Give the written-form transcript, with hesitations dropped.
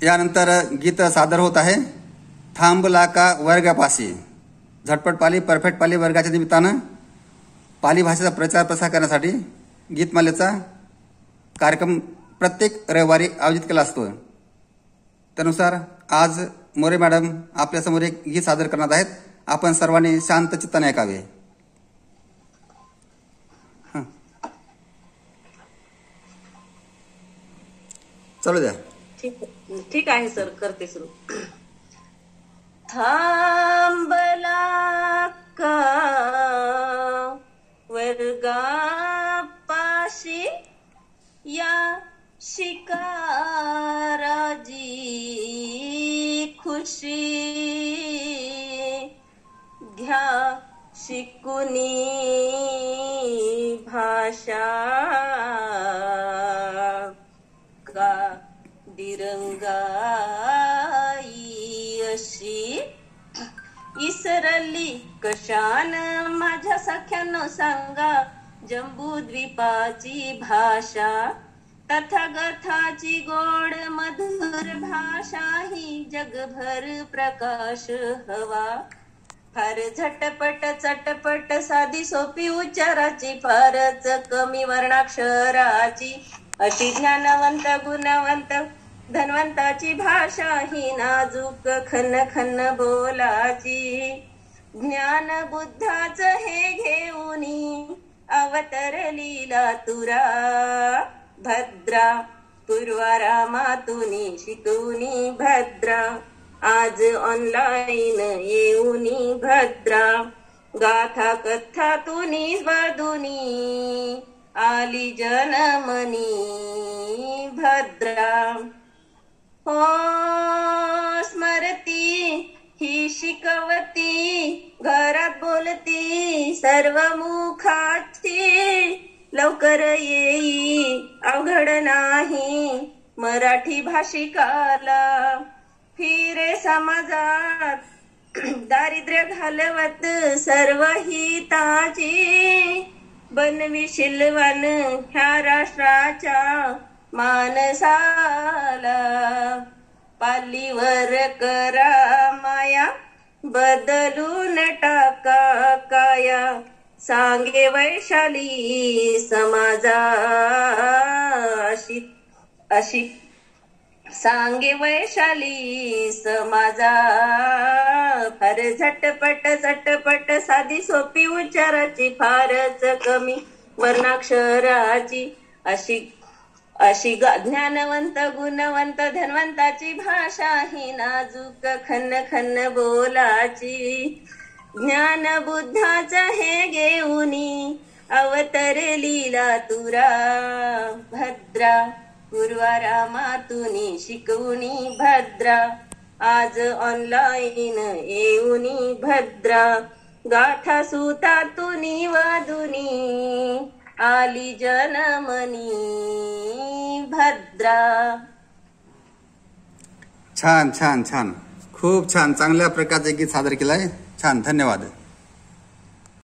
यानंतर गीत सादर होत आहे थांबला का वर्गापाशी. झटपट पाली परफेक्ट पाली वर्गाच्या निमित्तानं पाली भाषेचा प्रचार प्रसार करण्यासाठी गीतमालेचा कार्यक्रम प्रत्येक रविवारी आयोजित केला असतो. त्यानुसार आज मोरे मॅडम आपल्यासमोर एक गीत सादर करणार आहेत. आपण सर्वांनी शांत चित्ताने ऐकावे. चलो द्या. ठीक आहे सर, करते सुरू. थांबला का वर्गापाशी या शिकाराजी खुशी घ्या शिकुनी भाषा का दिरंगाई अशी इसरली कशान माझ्या सख्यानो सांगा जंबूद्वीपाची भाषा तथागताची गोड मधुर भाषा ही जगभर प्रकाश हवा फार झटपट चटपट साधी सोपी उच्चाराची फारच कमी वर्णाक्षराची अशी ज्ञानवंत गुणवंत धनवंताची भाषा ही नाजूक खन खन बोलाची ज्ञान बुद्धाच हे घेऊनी अवतरली लातुरा भद्रा पूर्वारामातुनी शिकवणी भद्रा आज ऑनलाईन येऊनी भद्रा गाथा कथातुनी वादुनी आली जनमनी भद्रा हो स्मरती ही शिकवती घरात बोलती सर्व मुखाची लवकर येई अवघड नाही मराठी भाषिकाला फिरे समाजात दारिद्र्य घालवत सर्व हिताची बनवी शिलवान ह्या राष्ट्राच्या मानसाला पालीवर करा माया बदलून टाका काया सांगे वैशाली समाजा अशी सांगे वैशाली समाजा फार झटपट चटपट साधी सोपी उच्चाराची फारच कमी वर्णाक्षराची अशी ज्ञानवंत गुणवंत धनवंताची भाषा ही नाजूक खन खन बोलाची ज्ञान बुद्धाच हे घेऊनी अवतरली लातुरा भद्रा पूर्वारामातुनी शिकवणी भद्रा आज ऑनलाईन येऊनी भद्रा गाथा सुतातुनी वादुनी आली जनमनी भद्रा. छान छान छान, खूप छान, चांगल्या प्रकारचे गीत सादर केलं आहे. छान, धन्यवाद.